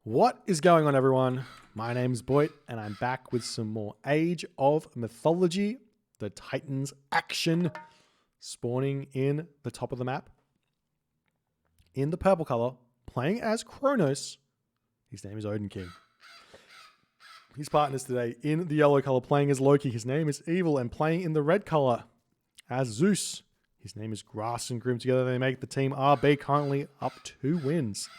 What is going on, everyone? My name's Boit, and I'm back with some more Age of Mythology, the Titans action, spawning in the top of the map. In the purple color, playing as Kronos, his name is Odin King. His partners today in the yellow color, playing as Loki, his name is Evil, and playing in the red color as Zeus, his name is Grass and Grim. Together they make the team RB, currently up 2 wins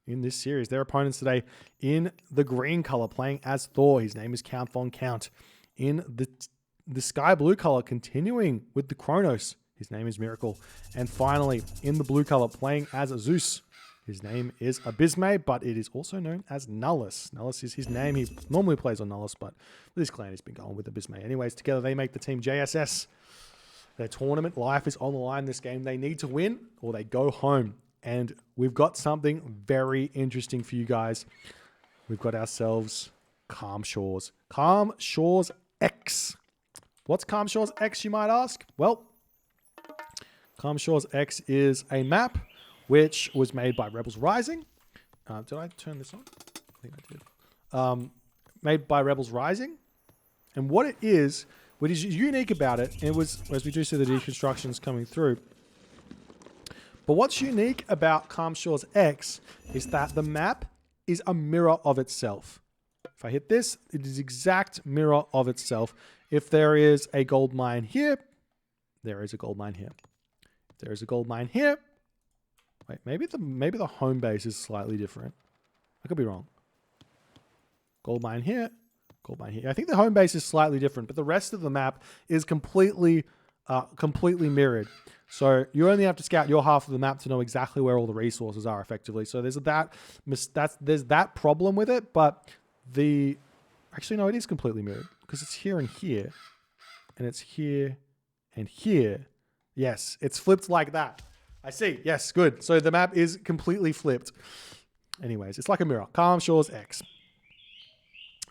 in this series. Their opponents today in the green color, playing as Thor. His name is Count Von Count. In the sky blue color, continuing with the Kronos. His name is Miracle. And finally, in the blue color, playing as Zeus. His name is Abysme, but it is also known as Nullus. Nullus is his name. He normally plays on Nullus, but this clan has been going with Abysme. Anyways, together they make the team JSS. Their tournament life is on the line this game. They need to win or they go home. And we've got something very interesting for you guys. We've got ourselves Calm Shores. Calm Shores X. What's Calm Shores X, you might ask? Well, Calm Shores X is a map which was made by Rebels Rising. Did I turn this on? I think I did. Made by Rebels Rising. And what it is, what is unique about it, it was, as we do see the deconstructions coming through, but what's unique about Calm Shores X is that the map is a mirror of itself. If I hit this, it is exact mirror of itself. If there is a gold mine here, there is a gold mine here. If there is a gold mine here, wait, maybe the home base is slightly different. I could be wrong. Gold mine here, gold mine here. I think the home base is slightly different, but the rest of the map is completely mirrored. So you only have to scout your half of the map to know exactly where all the resources are effectively. So there's that problem with it, but actually no, it is completely mirrored because it's here and here, and it's here and here. Yes, it's flipped like that. I see. Yes, good. So the map is completely flipped. Anyways, it's like a mirror. Calm Shores X.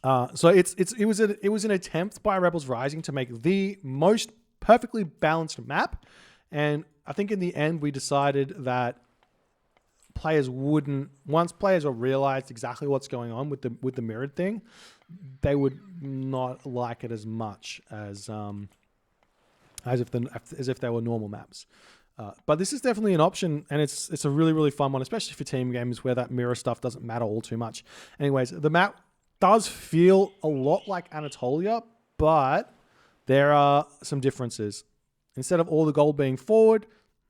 So it was an attempt by Rebels Rising to make the most perfectly balanced map. And I think in the end, we decided that once players realized exactly what's going on with the mirrored thing, they would not like it as much as if they were normal maps. But this is definitely an option, and it's a really, really fun one, especially for team games where that mirror stuff doesn't matter all too much. Anyways, the map does feel a lot like Anatolia, but there are some differences. Instead of all the gold being forward,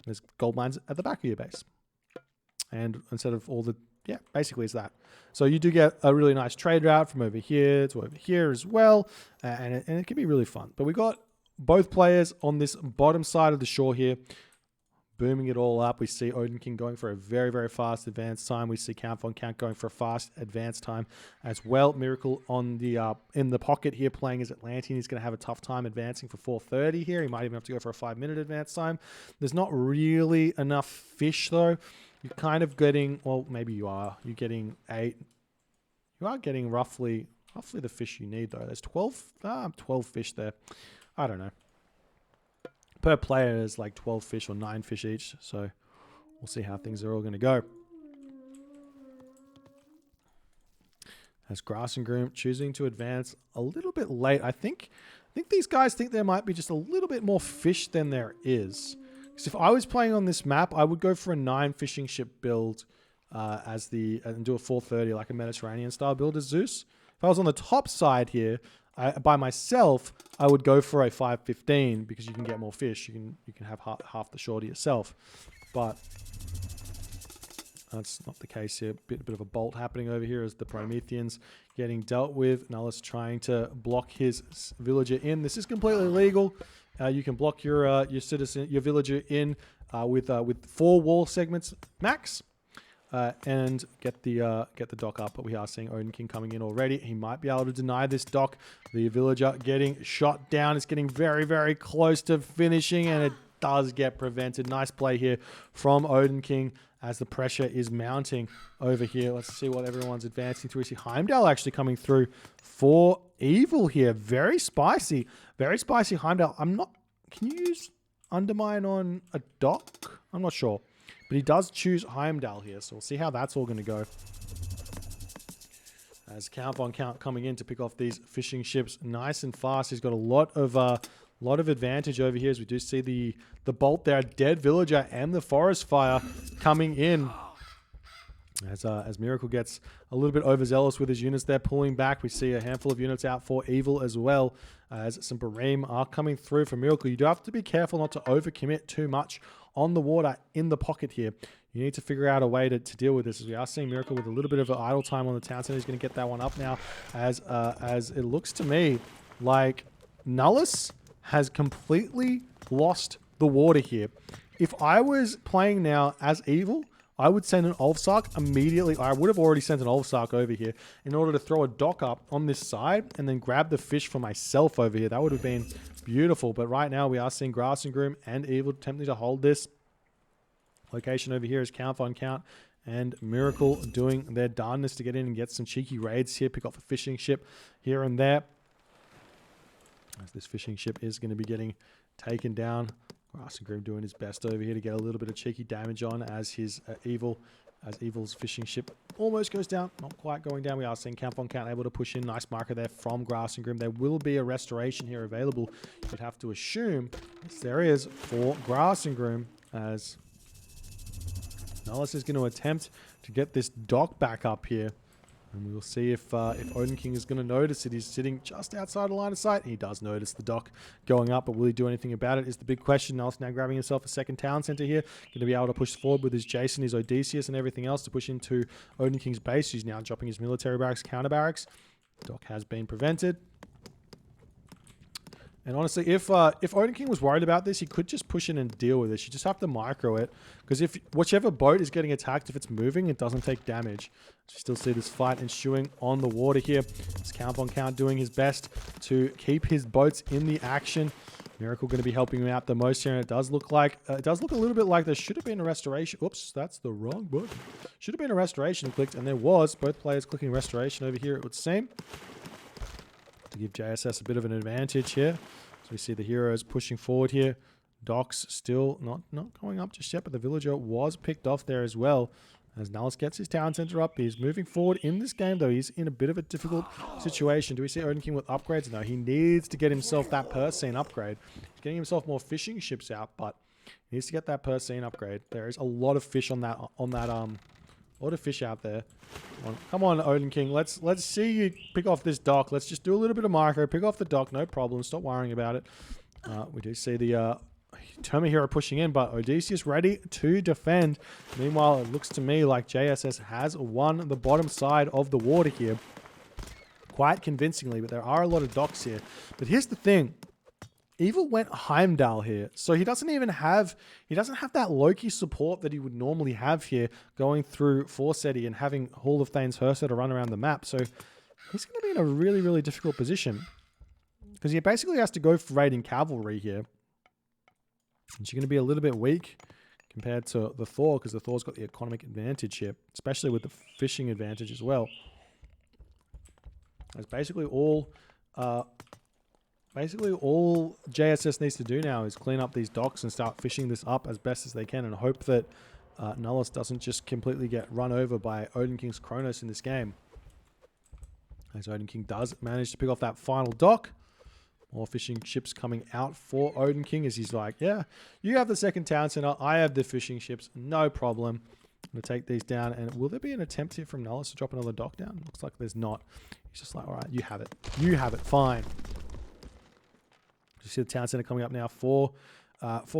there's gold mines at the back of your base. And instead of basically it's that. So you do get a really nice trade route from over here to over here as well. And it can be really fun. But we got both players on this bottom side of the shore here, booming it all up. We see Odin King going for a very, very fast advance time. We see Count Von Count going for a fast advance time as well. Miracle on the in the pocket here playing as Atlantean. He's going to have a tough time advancing for 430 here. He might even have to go for a 5-minute advance time. There's not really enough fish though. You're kind of getting, well, maybe you are. You're getting 8. You are getting roughly the fish you need though. There's 12 fish there. I don't know. Per player is like 12 fish or 9 fish each. So we'll see how things are all going to go. As Grass and Groom choosing to advance a little bit late. I think these guys think there might be just a little bit more fish than there is. Because if I was playing on this map, I would go for a 9 fishing ship build and do a 430 like a Mediterranean style build as Zeus. If I was on the top side here, by myself, I would go for a 515 because you can get more fish. You can have half the shore to yourself, but that's not the case here. Bit of a bolt happening over here as the Prometheans getting dealt with. Nullus trying to block his villager in. This is completely legal. You can block your villager in with 4 wall segments max. And get the dock up, but we are seeing Odin King coming in already. He might be able to deny this dock. The villager getting shot down. It's getting very, very close to finishing, and it does get prevented. Nice play here from Odin King as the pressure is mounting over here. Let's see what everyone's advancing through. We see Heimdall actually coming through for Evil here. Very spicy Heimdall. Can you use Undermine on a dock? I'm not sure. But he does choose Heimdall here, so we'll see how that's all going to go. As count on count coming in to pick off these fishing ships nice and fast. He's got a lot of advantage over here as we do see the Bolt there, dead villager and the forest fire coming in. As Miracle gets a little bit overzealous with his units there, pulling back. We see a handful of units out for Evil as well, as some Bareem are coming through for Miracle. You do have to be careful not to overcommit too much on the water in the pocket here. You need to figure out a way to deal with this, as we are seeing Miracle with a little bit of an idle time on the town center. He's going to get that one up now, as it looks to me like Nullus has completely lost the water here. If I was playing now as Evil, I would send an Ulfsark immediately. I would have already sent an Ulfsark over here in order to throw a dock up on this side and then grab the fish for myself over here. That would have been beautiful. But right now we are seeing Grass and Groom and Evil attempting to hold this. Location over here is count on count, and Miracle doing their darndest to get in and get some cheeky raids here, pick off a fishing ship here and there. As this fishing ship is going to be getting taken down. Grass and Groom doing his best over here to get a little bit of cheeky damage on as his Evil's fishing ship almost goes down. Not quite going down. We are seeing count on count able to push in. Nice marker there from Grass and Groom. There will be a restoration here available. You'd have to assume yes, there is for Grass and Groom, as Nullus is going to attempt to get this dock back up here. And we'll see if Odin King is going to notice it. He's sitting just outside the line of sight. He does notice the dock going up, but will he do anything about it is the big question. Nullus now grabbing himself a second town center here. Going to be able to push forward with his Jason, his Odysseus, and everything else to push into Odin King's base. He's now dropping his military barracks, counter barracks. Dock has been prevented. And honestly, if Odin King was worried about this, he could just push in and deal with this. You just have to micro it. Because if whichever boat is getting attacked, if it's moving, it doesn't take damage. So you still see this fight ensuing on the water here. It's count on count doing his best to keep his boats in the action. Miracle going to be helping him out the most here. And it does look like, a little bit like there should have been a restoration. Oops, that's the wrong button. Should have been a restoration clicked, and there was. Both players clicking restoration over here, it would seem. To give JSS a bit of an advantage here. So we see the heroes pushing forward here. Docks still not going up just yet, but the villager was picked off there as well. As Nullus gets his town center up, he's moving forward in this game, though. He's in a bit of a difficult situation. Do we see Odin King with upgrades? No, he needs to get himself that Persine upgrade. He's getting himself more fishing ships out, but he needs to get that Persine upgrade. There is a lot of fish on that a lot of fish out there. Come on, Odin King. Let's see you pick off this dock. Let's just do a little bit of micro. Pick off the dock. No problem. Stop worrying about it. We do see the Terma hero pushing in, but Odysseus ready to defend. Meanwhile, it looks to me like JSS has won the bottom side of the water here quite convincingly, but there are a lot of docks here. But here's the thing. Evil went Heimdall here, so he doesn't have that Loki support that he would normally have here, going through Forseti and having Hall of Thane's Hersa to run around the map. So he's going to be in a really, really difficult position because he basically has to go for raiding cavalry here. And she's going to be a little bit weak compared to the Thor, because the Thor's got the economic advantage here, especially with the fishing advantage as well. That's basically all JSS needs to do now is clean up these docks and start fishing this up as best as they can, and hope that Nullus doesn't just completely get run over by Odin King's Kronos in this game. As Odin King does manage to pick off that final dock. More fishing ships coming out for Odin King, as he's like, yeah, you have the second town center, I have the fishing ships, no problem. I'm going to take these down. And will there be an attempt here from Nullus to drop another dock down? Looks like there's not. He's just like, all right, you have it. You have it, fine. You see the town center coming up now for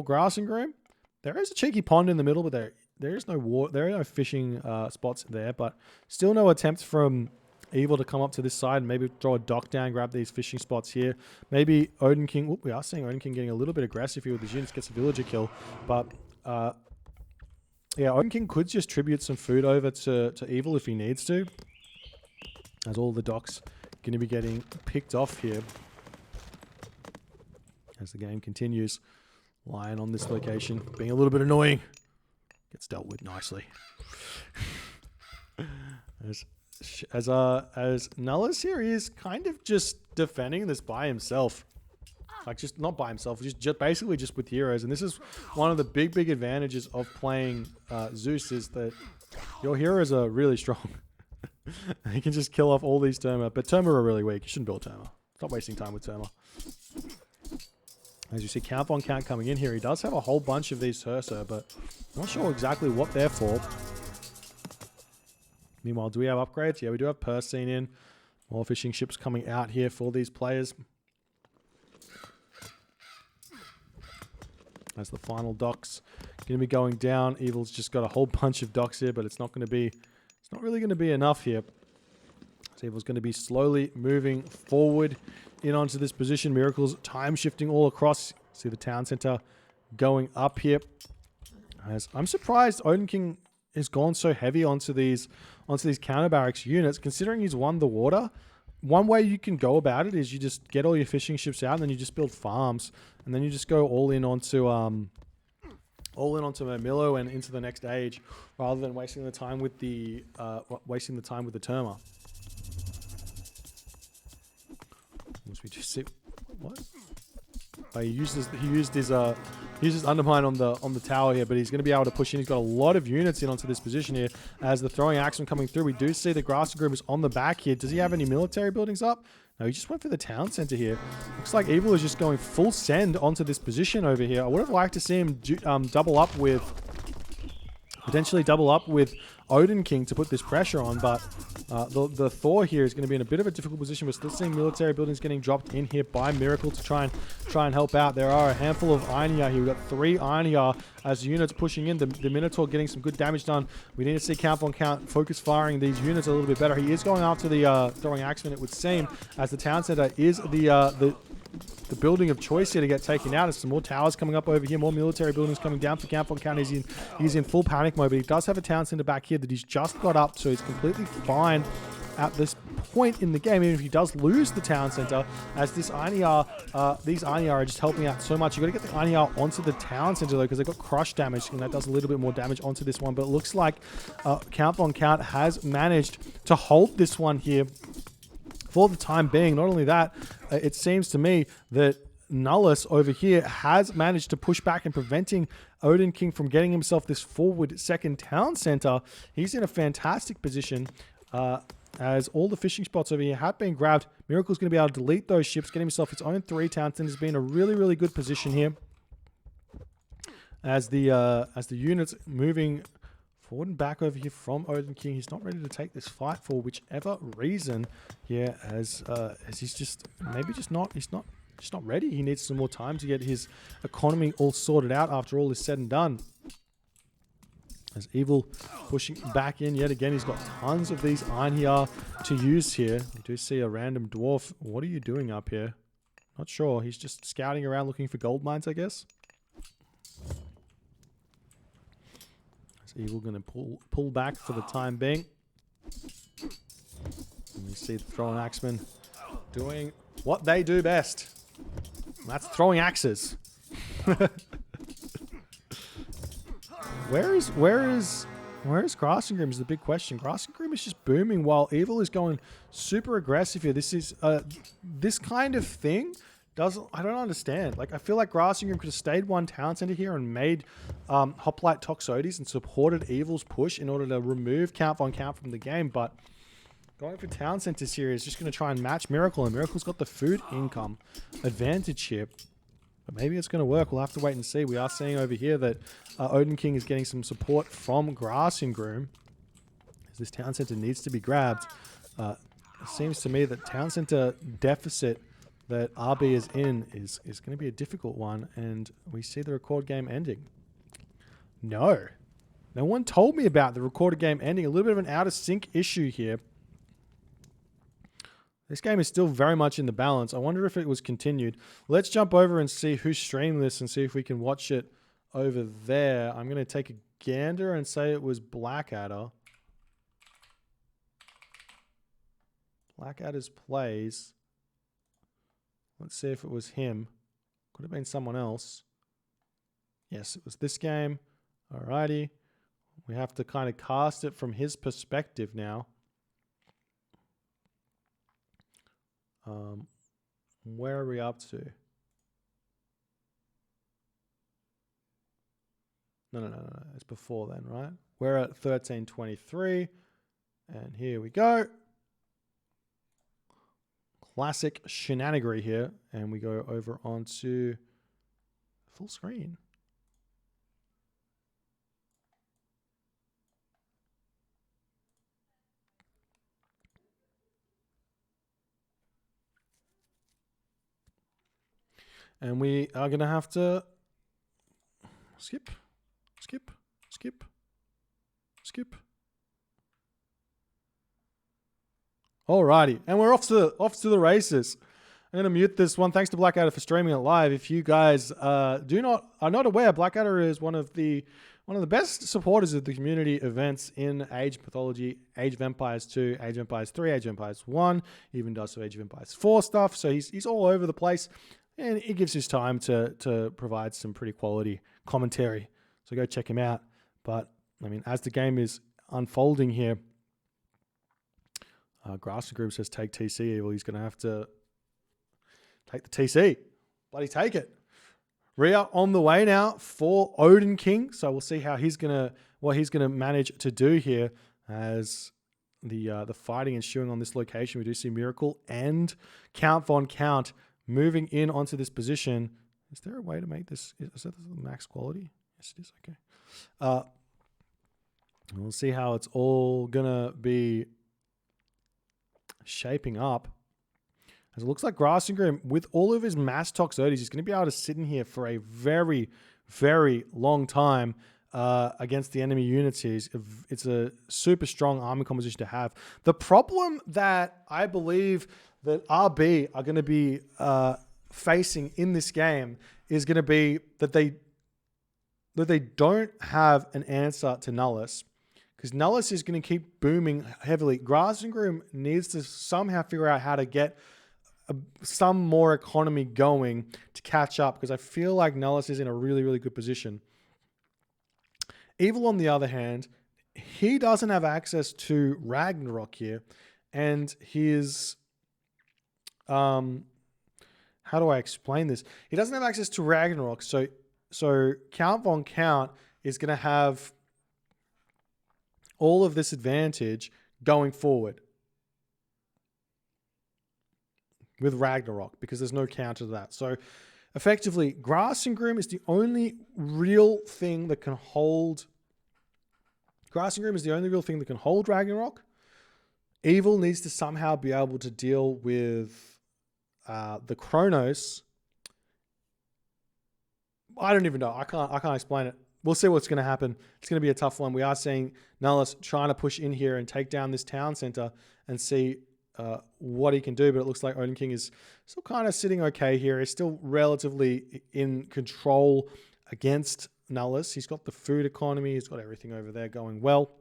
Grass and Groom. There is a cheeky pond in the middle, but there is no water. There are no fishing spots there, but still no attempts from Evil to come up to this side and maybe throw a dock down, grab these fishing spots here. Maybe Odin King. Whoop, we are seeing Odin King getting a little bit aggressive here with his units, gets a villager kill, but yeah, Odin King could just tribute some food over to Evil if he needs to, as all the docks going to be getting picked off here. As the game continues, Lion on this location being a little bit annoying, gets dealt with nicely. As Nullus here, he is kind of just defending this by himself. Like, just not by himself, just basically just with heroes. And this is one of the big advantages of playing Zeus, is that your heroes are really strong. He can just kill off all these Terma. But Terma are really weak. You shouldn't build Terma. Stop wasting time with Terma. As you see, count on count coming in here. He does have a whole bunch of these Tersa, but I'm not sure exactly what they're for. Meanwhile, do we have upgrades? Yeah, we do have Persine in. More fishing ships coming out here for these players. As the final docks going to be going down. Evil's just got a whole bunch of docks here, but it's not really going to be enough here. So Evil's going to be slowly moving forward in onto this position. Miracle's time shifting all across. See the town center going up here. As I'm surprised Odin King has gone so heavy onto these counter barracks units, considering he's won the water. One way you can go about it is you just get all your fishing ships out, and then you just build farms, and then you just go all in onto Mermillo and into the next age, rather than wasting the time with the Terma. Once we just see what. Oh, he used his undermine on the tower here, but he's going to be able to push in. He's got a lot of units in onto this position here. As the throwing axeman coming through, we do see the grassy group is on the back here. Does he have any military buildings up? No, he just went for the town center here. Looks like Evil is just going full send onto this position over here. I would have liked to see him potentially double up with Odin King to put this pressure on, but the Thor here is going to be in a bit of a difficult position. We're still seeing military buildings getting dropped in here by Miracle to try and help out. There are a handful of Ironia here. We've got 3 Ironia as units pushing in. The Minotaur getting some good damage done. We need to see count on count focus firing these units a little bit better. He is going after the throwing axeman, it would seem, as the town center is the building of choice here to get taken out. There's some more towers coming up over here, more military buildings coming down for Camp on Count. He's in full panic mode, but he does have a town center back here that he's just got up, so he's completely fine at this point in the game, even if he does lose the town center, as this Ironia, these Ironia are just helping out so much. You've got to get the Ironia onto the town center, though, because they've got crush damage, and that does a little bit more damage onto this one, but it looks like Count on Count has managed to hold this one here for the time being. Not only that, it seems to me that Nullus over here has managed to push back and preventing Odin King from getting himself this forward second town center. He's in a fantastic position as all the fishing spots over here have been grabbed. Miracle's going to be able to delete those ships, get himself his own 3 town centers. Been a really, really good position here as the units moving forward and back over here from Odin King. He's not ready to take this fight for whichever reason here, as he's just not ready. He needs some more time to get his economy all sorted out after all is said and done. As Evil pushing back in yet again. He's got tons of these iron here to use here. You do see a random dwarf. What are you doing up here? Not sure. He's just scouting around looking for gold mines, I guess. Evil going to pull back for the time being. And you see the throwing axemen doing what they do best. And that's throwing axes. Where is Grassengrim is the big question. Grassengrim is just booming while Evil is going super aggressive here. This is this kind of thing I don't understand. Like, I feel like Grassengrim could have stayed one town center here and made Hoplite Toxotes and supported Evil's push in order to remove Count on Count from the game, but going for town centers here is just going to try and match Miracle, and Miracle's got the food income advantage here. But maybe it's going to work. We'll have to wait and see. We are seeing over here that Odin King is getting some support from Grassengrim, as this town center needs to be grabbed. It seems to me that town center deficit that RB is in is going to be a difficult one, and we see the record game ending. No one told me about the recorded game ending. A little bit of an out of sync issue here. This game is still very much in the balance. I wonder if it was continued. Let's jump over and see who streamed this and see if we can watch it over there. I'm going to take a gander and say it was Blackadder. Blackadder's plays. Let's see if it was him. Could have been someone else. Yes, it was this game. Alrighty. We have to kind of cast it from his perspective now. Where are we up to? No. It's before then, right? We're at 13:23. And here we go. Classic shenanigery here. And we go over onto full screen. And we are going to have to skip. Alrighty, and we're off to the races. I'm going to mute this one. Thanks to Blackadder for streaming it live. If you guys are not aware, Blackadder is one of the best supporters of the community events in Age of Mythology, Age of Empires 2, Age of Empires 3, Age of Empires 1, even does some Age of Empires 4 stuff. So he's all over the place, and he gives his time to provide some pretty quality commentary. So go check him out. But I mean, as the game is unfolding here, Grassy Group says take TC. Well, he's going to have to take the TC. Bloody take it. Rhea on the way now for Odin King. So we'll see how what he's gonna manage to do here as the fighting ensuing on this location. We do see Miracle and Count Von Count moving in onto this position. Is there a way to make this? Is that the max quality? Yes, it is. Okay. We'll see how it's all gonna be shaping up. As it looks like Grassingrim, with all of his mass Toxotes, he's going to be able to sit in here for a very, very long time against the enemy units here. It's a super strong army composition to have. The problem that I believe that RB are going to be facing in this game is going to be that they don't have an answer to Nullus. Because Nullus is going to keep booming heavily. Grassingrim needs to somehow figure out how to get some more economy going to catch up, because I feel like Nullus is in a really, really good position. Evil, on the other hand, he doesn't have access to Ragnarok here, and his how do I explain this? He doesn't have access to Ragnarok, so Count Von Count is going to have all of this advantage going forward with Ragnarok, because there's no counter to that. So effectively, Grassingrim is the only real thing that can hold Ragnarok. Evil needs to somehow be able to deal with the Chronos. I don't even know. I can't explain it. We'll see what's going to happen. It's going to be a tough one. We are seeing Nullus trying to push in here and take down this town center and see what he can do, but it looks like Odin King is still kind of sitting okay here. He's still relatively in control against Nullus. He's got the food economy. He's got everything over there going well.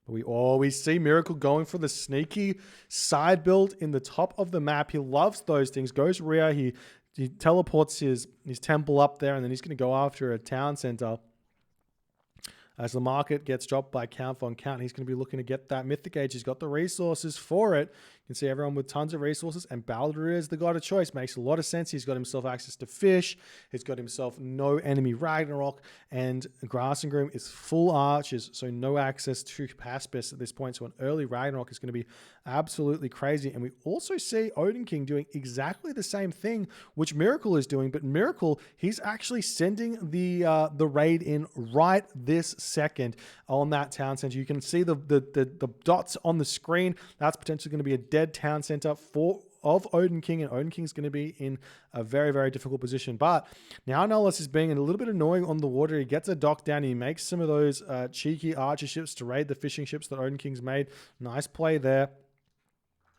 But we always see Miracle going for the sneaky side build in the top of the map. He loves those things. Goes Rhea. He teleports his temple up there, and then he's going to go after a town center. As the market gets dropped by Count Von Count, he's going to be looking to get that Mythic Age. He's got the resources for it. You can see everyone with tons of resources, and Baldur is the god of choice. Makes a lot of sense. He's got himself access to fish. He's got himself no enemy Ragnarok, and Grassingrim is full archers, so no access to Paspis at this point. So an early Ragnarok is going to be absolutely crazy. And we also see Odin King doing exactly the same thing, which Miracle is doing. But Miracle, he's actually sending the raid in right this second on that town center. You can see the dots on the screen. That's potentially going to be a dead town center of Odin King, and Odin King is going to be in a very, very difficult position. But now Nullus is being a little bit annoying on the water. He gets a dock down. He makes some of those cheeky archer ships to raid the fishing ships that Odin King's made. Nice play there.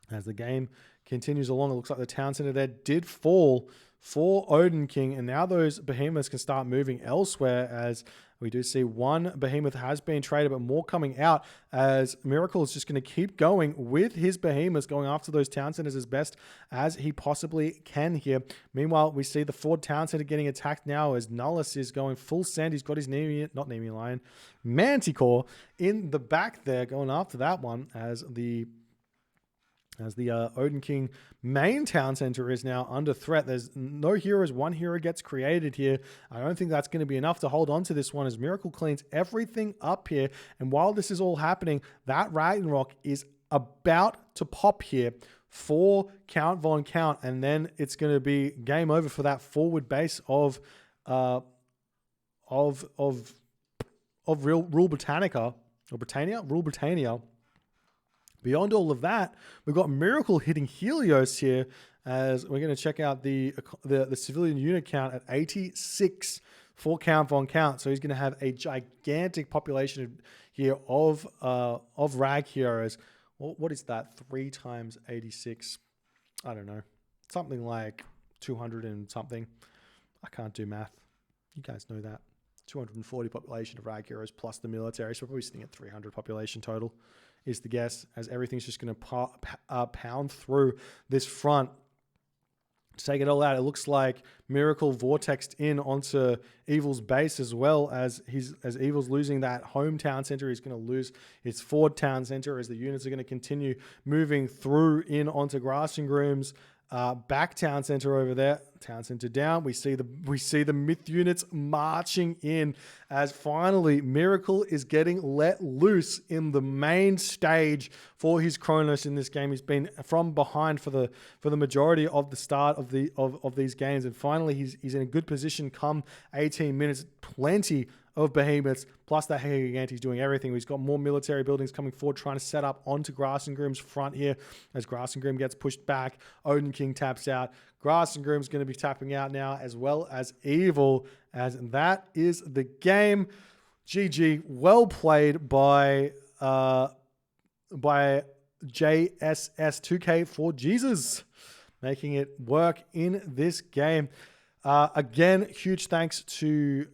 As the game continues along, it looks like the town center there did fall for Odin King, and now those behemoths can start moving elsewhere, as we do see one behemoth has been traded, but more coming out, as Miracle is just going to keep going with his behemoths, going after those town centers as best as he possibly can here. Meanwhile, we see the Ford town center getting attacked now as Nullus is going full send. He's got his Nemean Lion, Manticore in the back there, going after that one, as the as the Odin King main town center is now under threat. There's no heroes. One hero gets created here. I don't think that's going to be enough to hold on to this one as Miracle cleans everything up here. And while this is all happening, that Ragnarok is about to pop here for Count Von Count. And then it's going to be game over for that forward base of Rule Britannica, or Britannia? Rule Britannia. Beyond all of that, we've got Miracle hitting Helios here as we're going to check out the civilian unit count at 86 for Count Von Count. So he's going to have a gigantic population here of Rag heroes. What is that? 3 times 86? I don't know. Something like 200 and something. I can't do math. You guys know that. 240 population of Rag heroes plus the military. So we're probably sitting at 300 population total is the guess, as everything's just going to pound through this front to take it all out. It looks like Miracle vortexed in onto Evil's base as well, as Evil's losing that hometown center. He's going to lose his Ford town center as the units are going to continue moving through in onto Grass and Groom's back town center over there. Town center down. We see the myth units marching in as finally Miracle is getting let loose in the main stage for his Kronos in this game. He's been from behind for the majority of the start of these games, and finally he's in a good position come 18 minutes. Plenty of behemoths, plus that Gigante's doing everything. He's got more military buildings coming forward, trying to set up onto Grass and Groom's front here. As Grass and Groom gets pushed back, Odin King taps out. Grass and Groom's going to be tapping out now, as well as Evil, as that is the game. GG, well played by JSS 2K for Jesus, making it work in this game. Again, huge thanks to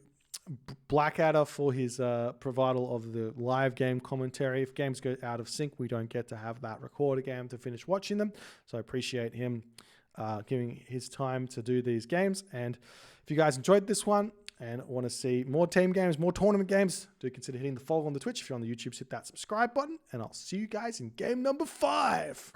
Blackadder for his providal of the live game commentary. If games go out of sync, we don't get to have that record again to finish watching them. So I appreciate him giving his time to do these games. And if you guys enjoyed this one and want to see more team games, more tournament games, do consider hitting the follow on the Twitch. If you're on the YouTube, hit that subscribe button, and I'll see you guys in game number 5.